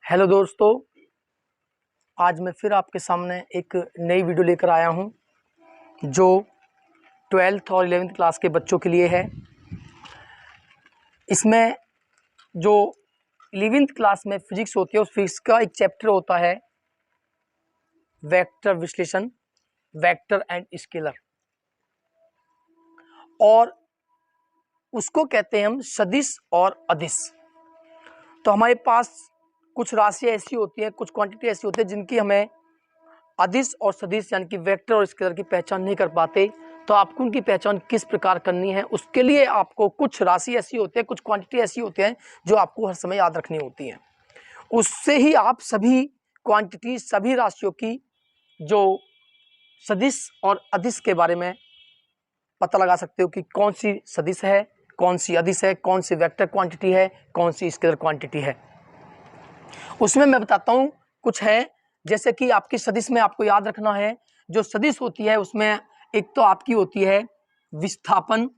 Hello दोस्तों, आज मैं फिर आपके सामने एक नई वीडियो लेकर आया हूं जो 12th और 11th क्लास के बच्चों के लिए है। इसमें जो 11th क्लास में फिजिक्स होती है उस फिजिक्स का एक चैप्टर होता है वेक्टर विश्लेषण, वेक्टर एंड स्केलर, और उसको कहते हैं हम सदिश और अदिश। तो हमारे पास कुछ राशियाँ ऐसी होती हैं, कुछ क्वांटिटी ऐसी होती है जिनकी हमें अदिश और सदिश यानी कि वेक्टर और स्केलर की पहचान नहीं कर पाते। तो आपको उनकी पहचान किस प्रकार करनी है, उसके लिए आपको कुछ राशि ऐसी होती है, कुछ क्वांटिटी ऐसी होती हैं जो आपको हर समय याद रखनी होती हैं। उससे ही आप सभी क्वांटिटी, सभी राशियों की जो सदिश और अदिश के बारे में पता लगा सकते हो कि कौन सी सदिश है, कौन सी अदिश है, कौन सी वेक्टर क्वांटिटी है, कौन सी स्केलर क्वांटिटी है। उसमें मैं बताता हूँ कुछ है, जैसे कि आपकी सदिश में आपको याद रखना है, जो सदिश होती है उसमें एक तो आपकी होती है विस्थापन,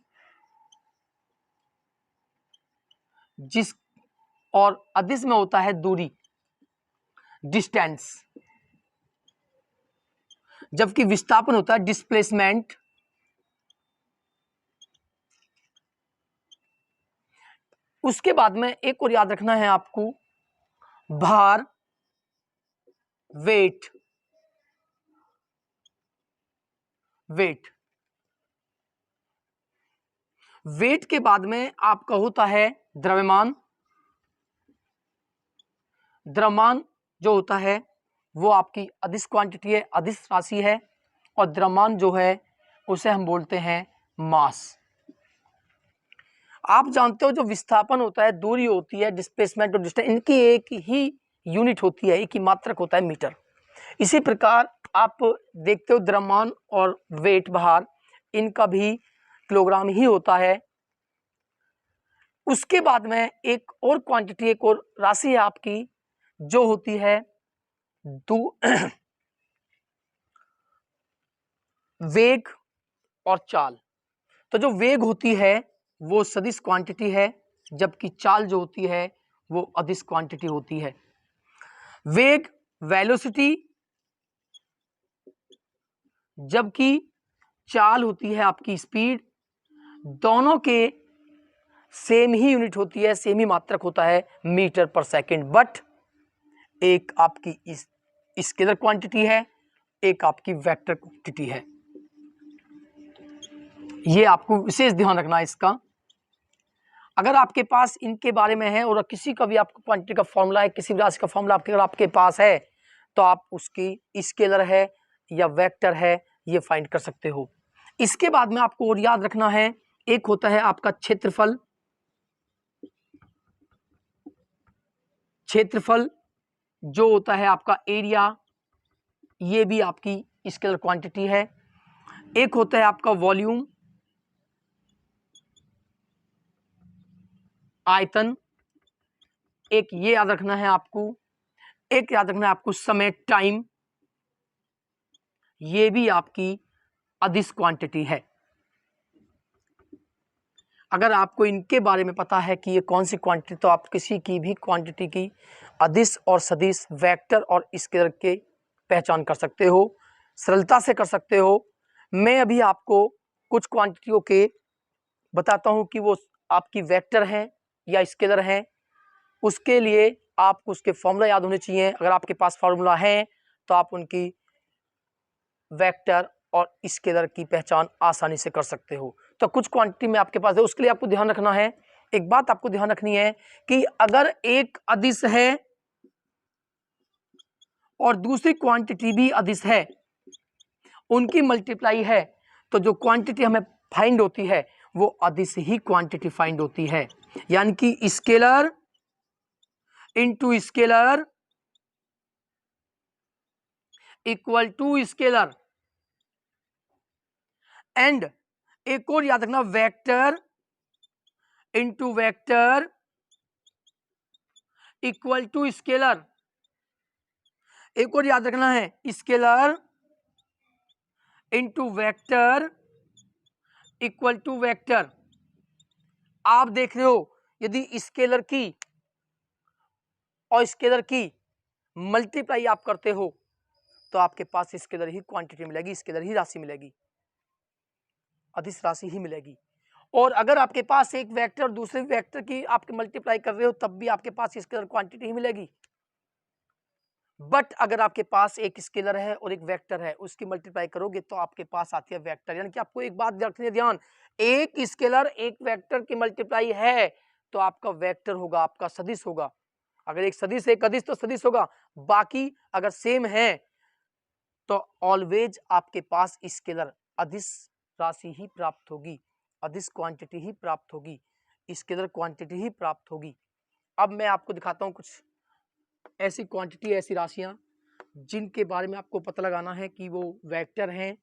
जिस और अदिश में होता है दूरी, डिस्टेंस। जबकि विस्थापन होता है डिस्प्लेसमेंट, उसके बाद में एक और याद रखना है आपको भार, वेट। वेट के बाद में आपका होता है द्रव्यमान। द्रव्यमान जो होता है वो आपकी अदिश क्वांटिटी है, अदिश राशि है, और द्रव्यमान जो है उसे हम बोलते हैं मास। आप जानते हो जो विस्थापन होता है, दूरी होती है, डिस्प्लेसमेंट और डिस्टेंस, इनकी एक ही यूनिट होती है, एक ही मात्रक होता है मीटर। इसी प्रकार आप देखते हो द्रव्यमान और वेट, भार, इनका भी किलोग्राम ही होता है। उसके बाद में एक और क्वांटिटी, एक और राशि है आपकी जो होती है वेग और चाल। तो जो वेग होती है वो सदिश क्वांटिटी है, जबकि चाल जो होती है वो अदिश क्वांटिटी होती है। वेग वेलोसिटी, जबकि चाल होती है आपकी स्पीड। दोनों के सेम ही यूनिट होती है, सेम ही मात्रक होता है मीटर पर सेकंड, बट एक आपकी स्केलर क्वांटिटी है, एक आपकी वेक्टर क्वांटिटी है। ये आपको विशेष ध्यान रखना है इसका। अगर आपके पास इनके बारे में है और किसी का भी आपको क्वांटिटी का फॉर्मूला है, किसी भी राशि का फॉर्मूला अगर आपके पास है तो आप उसकी स्केलर है या वेक्टर है ये फाइंड कर सकते हो। इसके बाद में आपको और याद रखना है, एक होता है आपका क्षेत्रफल। क्षेत्रफल जो होता है आपका एरिया, ये भी आपकी स्केलर क्वांटिटी है। एक होता है आपका वॉल्यूम, आयतन, एक ये याद रखना है आपको। एक याद रखना है आपको समय, टाइम, ये भी आपकी अदिश क्वांटिटी है। अगर आपको इनके बारे में पता है कि ये कौन सी क्वांटिटी, तो आप किसी की भी क्वांटिटी की अदिश और सदिश, वेक्टर और स्केलर के पहचान कर सकते हो, सरलता से कर सकते हो। मैं अभी आपको कुछ क्वांटिटियों के बताता हूं कि वो आपकी वेक्टर हैं या स्केलर हैं। उसके लिए आपको उसके फॉर्मूला याद होने चाहिए। अगर आपके पास फॉर्मूला है तो आप उनकी वेक्टर और स्केलर की पहचान आसानी से कर सकते हो। तो कुछ क्वांटिटी में आपके पास है, उसके लिए आपको ध्यान रखना है, एक बात आपको ध्यान रखनी है कि अगर एक अदिश है और दूसरी क्वांटिटी भी अदिश है, उनकी मल्टीप्लाई है, तो जो क्वांटिटी हमें फाइंड होती है वो अदिश ही क्वांटिटी फाइंड होती है। यानी कि scalar into scalar equal to scalar, and एक और याद रखना vector into vector equal to scalar. एक और याद रखना है scalar into vector equal to vector. आप देख रहे हो यदि स्केलर की और स्केलर की मल्टीप्लाई आप करते हो तो आपके पास स्केलर ही क्वांटिटी मिलेगी, स्केलर ही राशि मिलेगी, अदिश राशि ही मिलेगी। और अगर आपके पास एक वेक्टर और दूसरे वेक्टर की आपके मल्टीप्लाई कर रहे हो तब भी आपके पास स्केलर क्वांटिटी ही मिलेगी। बट अगर आपके पास एक स्केलर है और एक वेक्टर है, उसकी मल्टीप्लाई करोगे तो आपके पास आती है वेक्टर। यानी कि आपको एक बात रखनी है ध्यान, एक स्केलर एक वेक्टर की मल्टीप्लाई है तो आपका वेक्टर होगा, आपका सदिश होगा। अगर एक सदिश एक अदिश तो सदिश होगा, बाकी अगर सेम है तो ऑलवेज आपके पास स्केलर अदिश राशि ही प्राप्त होगी, अदिश क्वांटिटी ही प्राप्त होगी, स्केलर क्वांटिटी ही प्राप्त होगी। अब मैं आपको दिखाता हूं कुछ ऐसी क्वांटिटी, ऐसी राशियां जिनके बारे में आपको पता लगाना है कि वो वेक्टर हैं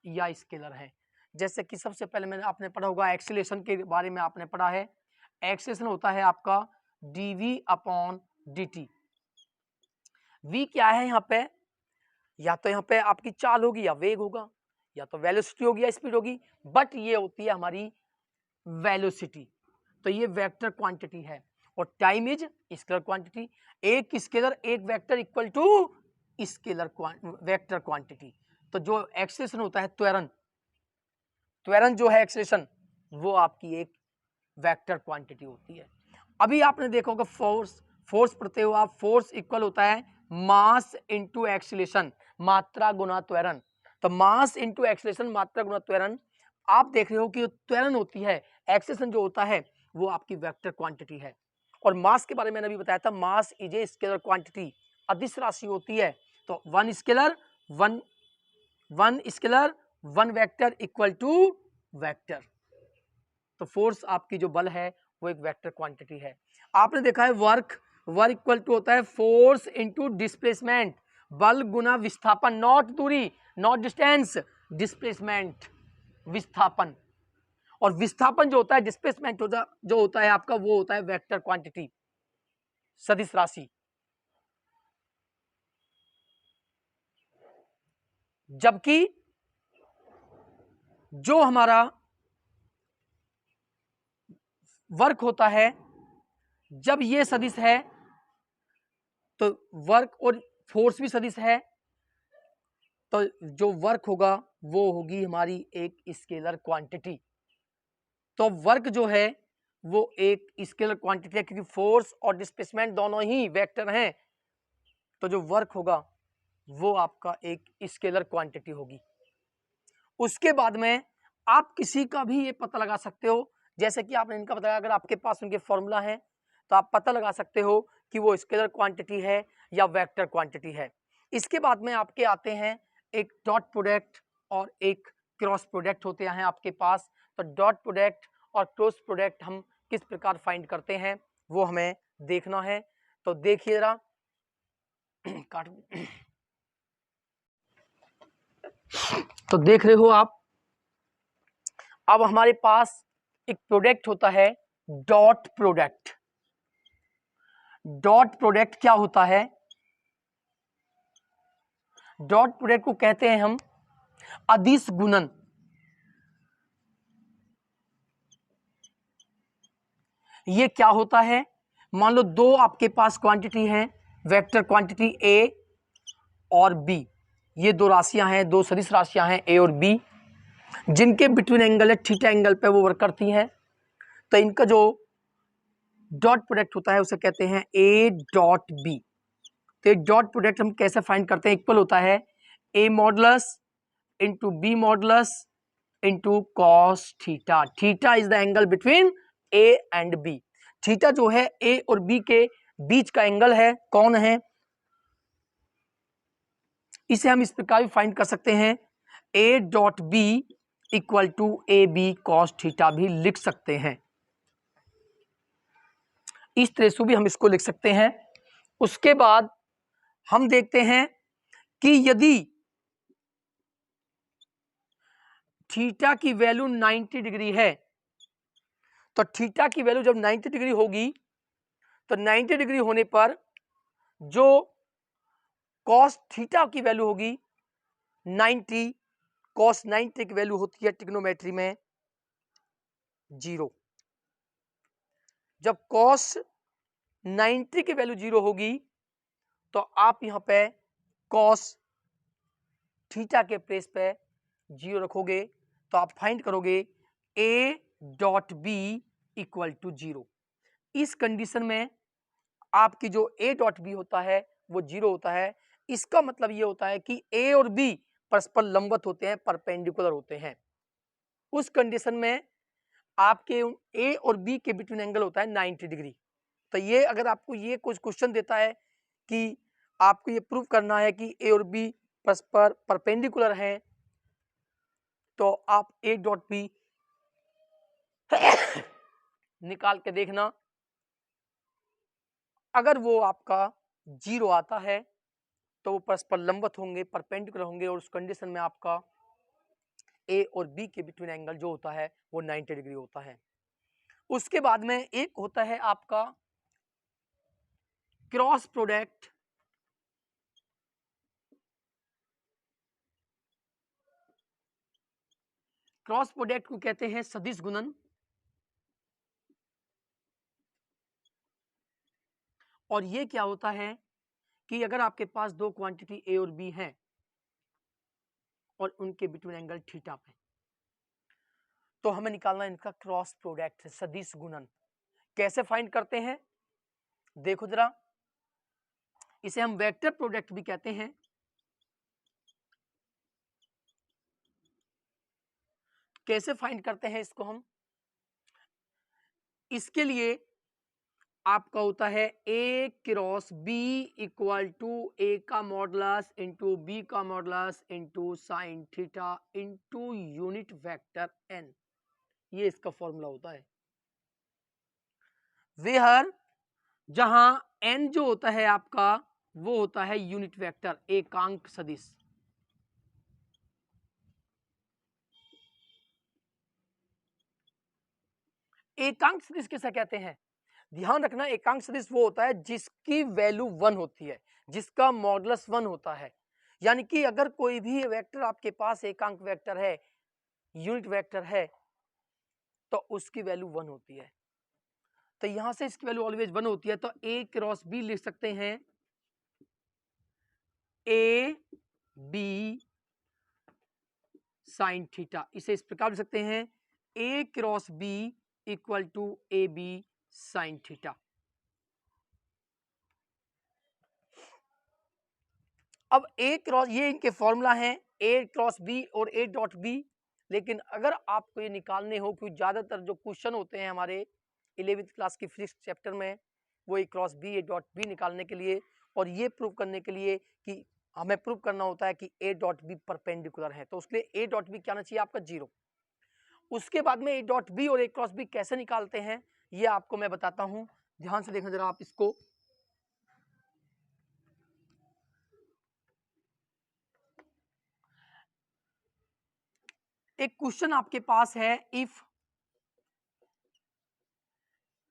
या स्केलर हैं। जैसे कि सबसे पहले मैंने आपने पढ़ा होगा एक्सीलरेशन के बारे में, आपने पढ़ा है एक्सीलरेशन होता है आपका dv अपॉन dt। v क्या है यहाँ पे, या तो यहाँ पे आपकी चाल होगी या वेग होगा, या तो वेलोसिटी होगी या स्पीड होगी, बट ये होती है हमारी वेलोसिटी। तो ये वेक्टर क्वांटिटी है और टाइम इज स्केलर क्वांटिटी। एक स्केलर एक vector equal to scalar vector quantity. तो जो एक्सेलेरेशन होता है त्वरण, त्वरण जो है एक्सेलेरेशन, वो आपकी एक वेक्टर क्वांटिटी होती है। अभी आपने देखा होगा फोर्स, फोर्स पढ़ते हो आप, फोर्स इक्वल होता है मास इंटू एक्सेलेरेशन, मात्रा गुना त्वरण। तो मास इंटू एक्सेलेरेशन मात्रा गुना त्वरण। आप देख रहे हो कि त्वरण होती है, एक्सेलेरेशन जो होता है वो आपकी वेक्टर क्वांटिटी है। और मास के बारे में मैंने अभी बताया था, mass is a scalar quantity, अदिश राशि होती है। तो one scalar one vector equal to vector. तो फोर्स आपकी जो बल है वो एक वेक्टर क्वांटिटी है। आपने देखा है वर्क, वर्क इक्वल टू होता है फोर्स इनटू डिस्प्लेसमेंट, बल गुना विस्थापन, नॉट दूरी, नॉट डिस्टेंस, डिस्प्लेसमेंट विस्थापन। और विस्थापन जो होता है, डिस्प्लेसमेंट जो होता है आपका, वो होता है वेक्टर क्वांटिटी, सदिश राशि। जबकि जो हमारा वर्क होता है, जब ये सदिश है तो वर्क और फोर्स भी सदिश है, तो जो वर्क होगा वो होगी हमारी एक स्केलर क्वांटिटी। तो वर्क जो है वो एक स्केलर क्वांटिटी है, क्योंकि फोर्स और डिस्प्लेसमेंट दोनों ही वेक्टर हैं। तो जो वर्क होगा वो आपका एक स्केलर क्वांटिटी होगी। उसके बाद में आप किसी का भी ये पता लगा सकते हो, जैसे कि आपने इनका बताया, अगर आपके पास उनके फॉर्मूला है तो आप पता लगा सकते हो कि वो स्केलर क्वांटिटी है या वेक्टर क्वांटिटी है। इसके बाद में आपके आते हैं एक डॉट प्रोडक्ट और एक क्रॉस प्रोडक्ट होते हैं आपके पास। तो डॉट प्रोडक्ट और क्रॉस प्रोडक्ट हम किस प्रकार फाइंड करते हैं वो हमें देखना है। तो देखिए जरा काट तो देख रहे हो आप, अब हमारे पास एक प्रोडक्ट होता है डॉट प्रोडक्ट। डॉट प्रोडक्ट क्या होता है, डॉट प्रोडक्ट को कहते हैं हम अदिश गुणन। ये क्या होता है, मान लो दो आपके पास क्वांटिटी है, वेक्टर क्वांटिटी ए और बी, ये दो राशियां हैं, दो सदिश राशियां हैं ए और बी, जिनके बिटवीन एंगल है थीटा एंगल पे वो वर्क करती हैं। तो इनका जो डॉट प्रोडक्ट होता है उसे कहते हैं ए डॉट बी। तो डॉट प्रोडक्ट हम कैसे फाइंड करते हैं, इक्वल होता है a modulus into b modulus into cos theta. Theta is the angle between a and b. Theta जो है ए और बी के बीच का एंगल है, कौन है, इसे हम इस प्रकार भी फाइंड कर सकते हैं, ए dot B equal to A B cos theta भी लिख सकते हैं। इस तरह से भी हम इसको लिख सकते हैं। उसके बाद हम देखते हैं कि यदि थीटा की वैल्यू 90 डिग्री है, तो थीटा की वैल्यू जब 90 डिग्री होगी तो 90 डिग्री होने पर जो कॉस थीटा की वैल्यू होगी 90, कॉस 90 की वैल्यू होती है ट्रिग्नोमेट्री में 0। जब कॉस 90 की वैल्यू 0 होगी तो आप यहाँ पे cos थीटा के प्लेस पे 0 रखोगे तो आप फाइंड करोगे a dot B equal to 0। इस कंडीशन में आपकी जो a डॉट बी होता है वो 0 होता है। इसका मतलब ये होता है कि a और b परस्पर लंबवत होते हैं, परपेंडिकुलर होते हैं। उस कंडीशन में आपके a और b के बिटवीन एंगल होता है 90 डिग्री। तो ये अगर आपको ये कुछ क्वेश्चन देता है कि आपको ये प्रूव करना है कि a और b परस्पर परपेंडिकुलर हैं, तो आप a डॉट बी निकाल के देखना। अगर वो आपका 0 आता है तो वो परस्पर लंबवत होंगे, परपेंडिकुलर होंगे, और उस कंडीशन में आपका a और b के बिटवीन एंगल जो होता है वो 90 डिग्री होता है। उसके बाद में एक होता है आपका क्रॉस प्रोडक्ट। क्रॉस प्रोडक्ट को कहते हैं सदिश गुणन। और ये क्या होता है कि अगर आपके पास दो क्वांटिटी a और b हैं और उनके बिटवीन एंगल थीटा पे, तो हमें निकालना इनका क्रॉस प्रोडक्ट, सदिश गुणन। कैसे फाइंड करते हैं देखो जरा, इसे हम वेक्टर प्रोडक्ट भी कहते हैं। कैसे फाइंड करते हैं इसको हम, इसके लिए आपका होता है a cross b equal to a का मॉडुलस इंटू b का modulus into sine theta into unit vector n। ये इसका फॉर्मूला होता है। वेयर जहां n जो होता है आपका वो होता है यूनिट वेक्टर, एकांक सदिश। एकांक सदिश किसे कहते हैं, ध्यान रखना, एकांक सदिश वो होता है जिसकी वैल्यू 1 होती है, जिसका मॉडुलस 1 होता है। यानी कि अगर कोई भी वेक्टर आपके पास एकांक वेक्टर है, यूनिट वेक्टर है, तो उसकी वैल्यू 1 होती है। तो यहां से इसकी वैल्यू ऑलवेज 1 होती है, तो a क्रॉस b लिख सकते हैं a b साइन थीटा। इसे इस प्रकार लिख सकते हैं a cross b equal to A B sine theta. अब a क्रॉस, ये इनके फॉर्मूला हैं a क्रॉस b और a डॉट b। लेकिन अगर आपको ये निकालने हो, क्योंकि ज्यादातर जो क्वेश्चन होते हैं हमारे 11वीं क्लास की फिजिक्स चैप्टर में वो a cross b a dot b निकालने के लिए और ये प्रूव करने के लिए कि हमें प्रूव करना होता है कि a डॉट b परपेंडिकुलर है, तो उसके लिए a डॉट b क्या आना चाहिए आपका 0। उसके बाद में a डॉट b और a क्रॉस b कैसे निकालते हैं ये आपको मैं बताता हूं, ध्यान से देखना जरा आप इसको। एक क्वेश्चन आपके पास है, if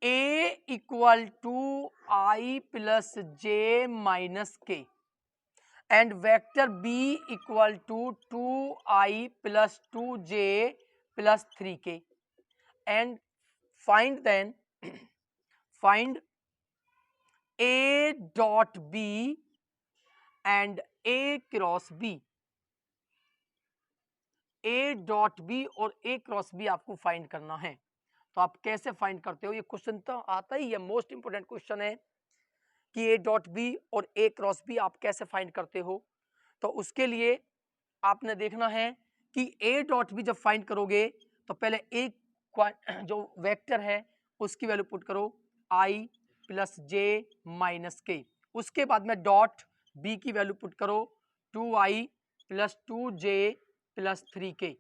a equal to i plus j minus K and vector b equal to 2i plus 2j plus 3k and find then find a dot b and a cross b। a dot b और a cross b आपको find करना है। तो आप कैसे find करते हो, ये क्वेश्चन तो आता ही है, मोस्ट इंपोर्टेंट क्वेश्चन है कि a डॉट b और a क्रॉस b आप कैसे फाइंड करते हो। तो उसके लिए आपने देखना है कि a डॉट बी जब फाइंड करोगे तो पहले एक जो वेक्टर है उसकी वैल्यू पुट करो i प्लस जे माइनस के। उसके बाद में डॉट b की वैल्यू पुट करो 2i plus 2j plus 3k।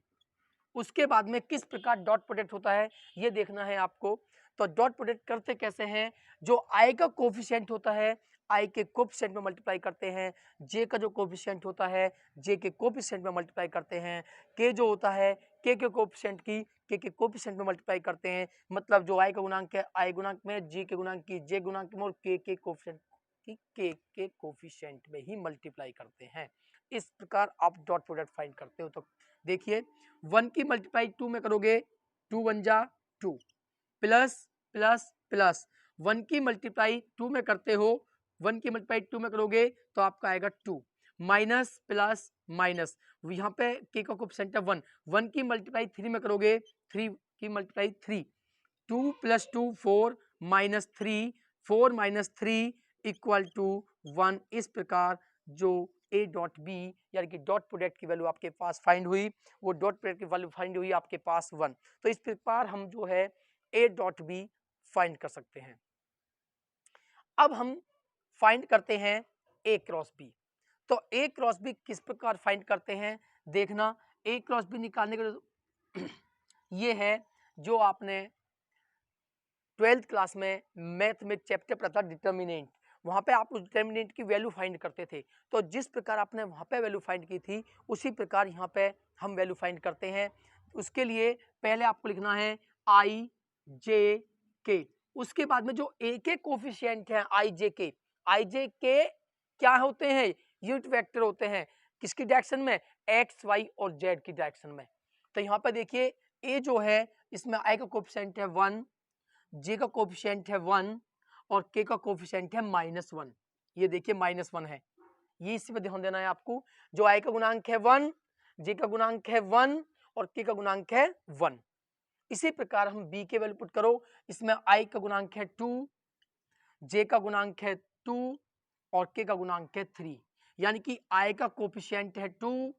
उसके बाद में किस प्रकार डॉट प्रोडक्ट होता है ये देखना है आपको। तो डॉट प्रोडक्ट करते कैसे हैं, जो आई का कोफिशिएंट होता है आई के कोफिशिएंट में मल्टीप्लाई करते हैं, जे का जो कोफिशिएंट होता है जे के कोफिशिएंट में मल्टीप्लाई करते हैं, के जो होता है के कोफिशिएंट की के कोफिशिएंट में मल्टीप्लाई करते हैं। मतलब जो आई का गुणांक है आई गुणांक में, जे के गुणांक की जे गुणांक में, और के कोफिशिएंट की के कोफिशिएंट में ही मल्टीप्लाई करते हैं। इस प्रकार आप डॉट प्रोडक्ट फाइंड करते हो। तो देखिए 1 की मल्टीप्लाई 2 में करोगे 2 1 जा 2 प्लस प्लस प्लस 1 की मल्टीप्लाई 2 में करते हो, 1 की मल्टीप्लाई 2 में करोगे तो आपका आएगा 2, माइनस प्लस माइनस, यहाँ पे k का कोएफिशिएंट है 1, 1 की मल्टीप्लाई 3 में करोगे, 3 की multiply 3, 2 + 2 4 minus 3, 4 minus 3 equal to 1। इस प्रकार जो a डॉट बी यानी कि डॉट प्रोडक्ट की वैल्यू आपके पास फाइंड हुई, वो डॉट प्रोडक्ट की वैल्यू फाइंड हुई आपके पास 1। तो इस प्रकार हम जो है a डॉट बी फाइंड कर सकते हैं। अब हम फाइंड करते हैं a क्रॉस बी। तो a क्रॉस बी किस प्रकार फाइंड करते हैं देखना। a क्रॉस बी निकालने के ये है जो आपने 12th क्लास में मैथ में चैप्टर पढ़ा था डिटर्मिनेंट, वहाँ पे आप उस डिटर्मिनेंट की वैल्यू फाइंड करते थे। तो जिस प्रकार आपने वहाँ पे वैल्यू फाइंड की थी उसी प्रकार यहाँ पे हम वैल्यू फाइंड करते हैं। उसके लिए पहले आपको लिखना है आई जे के, उसके बाद में जो ए के कोफिशिएंट हैं आई जे के क्या होते हैं, यूनिट वेक्टर होते हैं। किसकी डायरेक्शन में, एक्स वाई और जेड की डायरेक्शन में। तो यहाँ पर देखिए ए जो है इसमें आई का कोफिशिएंट है 1, जे का कोफिशिएंट है 1 और के का कोफिशिएंट है -1। ये देखिए -1 है, ये इसी पे ध्यान देना है आपको। जो आई का गुणांक है 1, जे का गुणांक है 1 और के का गुणांक है 1। इसी प्रकार हम बी के वैल्यू पुट करो, इसमें आई का गुणांक है 2, जे का गुणांक है 2 और के का गुणांक है 3। यानी कि आई का कोफिशिएंट है 2,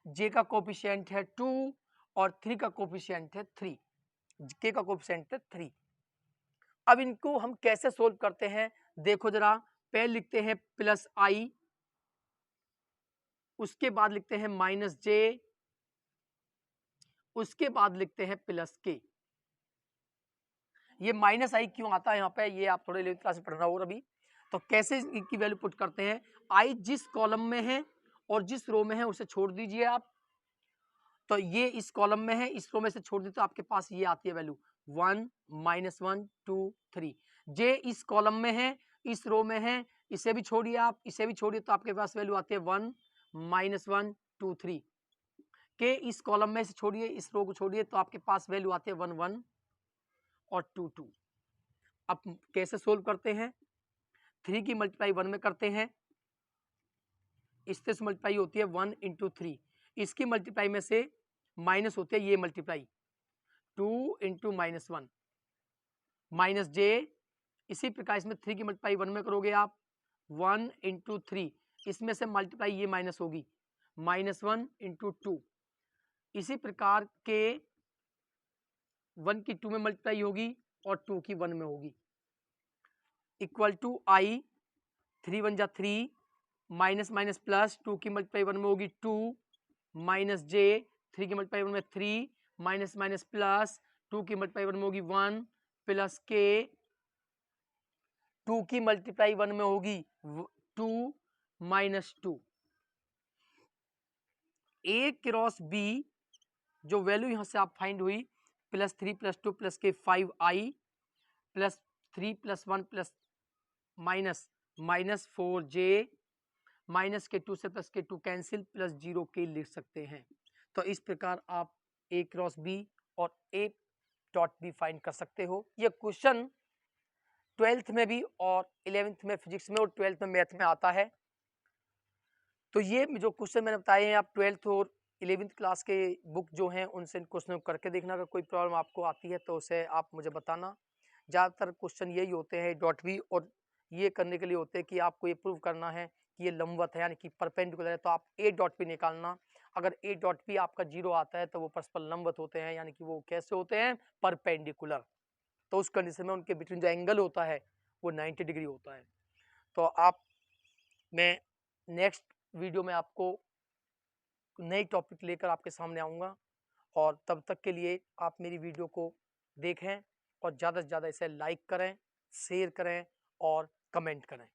जे का कोफिशिएंट है 2 और 3 का कोफिशिएंट है 3, के का कोफिशिएंट है 3। अब इनको हम कैसे सोल्व करते हैं देखो जरा। पहले लिखते हैं प्लस आई, उसके बाद लिखते हैं माइनस जे, उसके बाद लिखते हैं प्लस के। ये माइनस आई क्यों आता है यहाँ पे, ये आप थोड़े 11th क्लास में पढ़ना होगा अभी। तो कैसे इनकी वैल्यू पुट करते हैं, आई जिस कॉलम में है और जिस रो में है उसे छोड़ दीजिए आप। तो ये इस कॉलम में है, इस रो में से छोड़ दी तो आपके पास ये आती है वैल्यू 1 -1 2 3। जे इस कॉलम में है, इस रो में है, इसे भी छोड़िए आप, इसे भी छोड़िए तो आपके पास वैल्यू आती है 1 -1 2 3। के इस कॉलम में से छोड़िए, इस रो को छोड़िए तो आपके पास वैल्यू आती है 1 1 और 2 2। अब कैसे सोल्व करते हैं, 3 की मल्टीप्लाई 1 में करते हैं, इससे मल्टीप्लाई होती है 1 × 3, इसकी मल्टीप्लाई में से माइनस होती है ये मल्टीप्लाई 2 × -1 माइनस जे। इसी प्रकार इसमें 3 की मल्टीप्लाई 1 में करोगे आप 1 × 3, इसमें से मल्टीप्लाई ये माइनस होगी -1 × 2। इसी प्रकार के 1 की 2 में मल्टीप्लाई होगी और 2 की 1 में होगी, इक्वल टू आई 3 1 जा 3 माइनस माइनस प्लस 2 की मल्टीप्लाई 1 में होगी 2 माइनस जे, 3 की मल्टीप्लाई 1 में 3 माइनस माइनस प्लस 2 की मल्टीप्लाई 1 में होगी 1 प्लस के 2 की मल्टीप्लाई 1 में होगी 2 माइनस 2। ए क्रॉस बी जो वैल्यू यहाँ से आप फाइंड हुई +3 + 2 + के 5i +3 + 1 + -4j माइनस के 2 से प्लस के 2 कैंसिल +0 के लिख सकते हैं। तो इस प्रकार आप ए क्रॉस बी और ए डॉट बी फाइंड कर सकते हो। ये क्वेश्चन 12th में भी और 11th में फिजिक्स में और 12th में मैथ में आता है। तो ये जो क्वेश्चन मैंने बताए हैं आप 12th और 11th क्लास के बुक जो हैं उनसे इन क्वेश्चन को करके देखना। अगर कोई प्रॉब्लम आपको आती है तो उसे आप मुझे बताना। ज़्यादातर क्वेश्चन यही होते हैं डॉट बी, और ये करने के लिए होते हैं कि आपको ये प्रूव करना है कि ये लंबवत है यानी कि परपेंडिकुलर है, तो आप ए डॉट बी निकालना। अगर ए डॉट बी आपका 0 आता है तो वो परस्पर लंबवत होते हैं, यानी कि वो कैसे होते हैं, परपेंडिकुलर। तो उस कंडीशन में उनके बिटवीन जो एंगल होता है वो 90 डिग्री होता है। तो आप, मैं नेक्स्ट वीडियो में आपको नई टॉपिक लेकर आपके सामने आऊँगा, और तब तक के लिए आप मेरी वीडियो को देखें और ज़्यादा से ज़्यादा इसे लाइक करें, शेयर करें और कमेंट करें।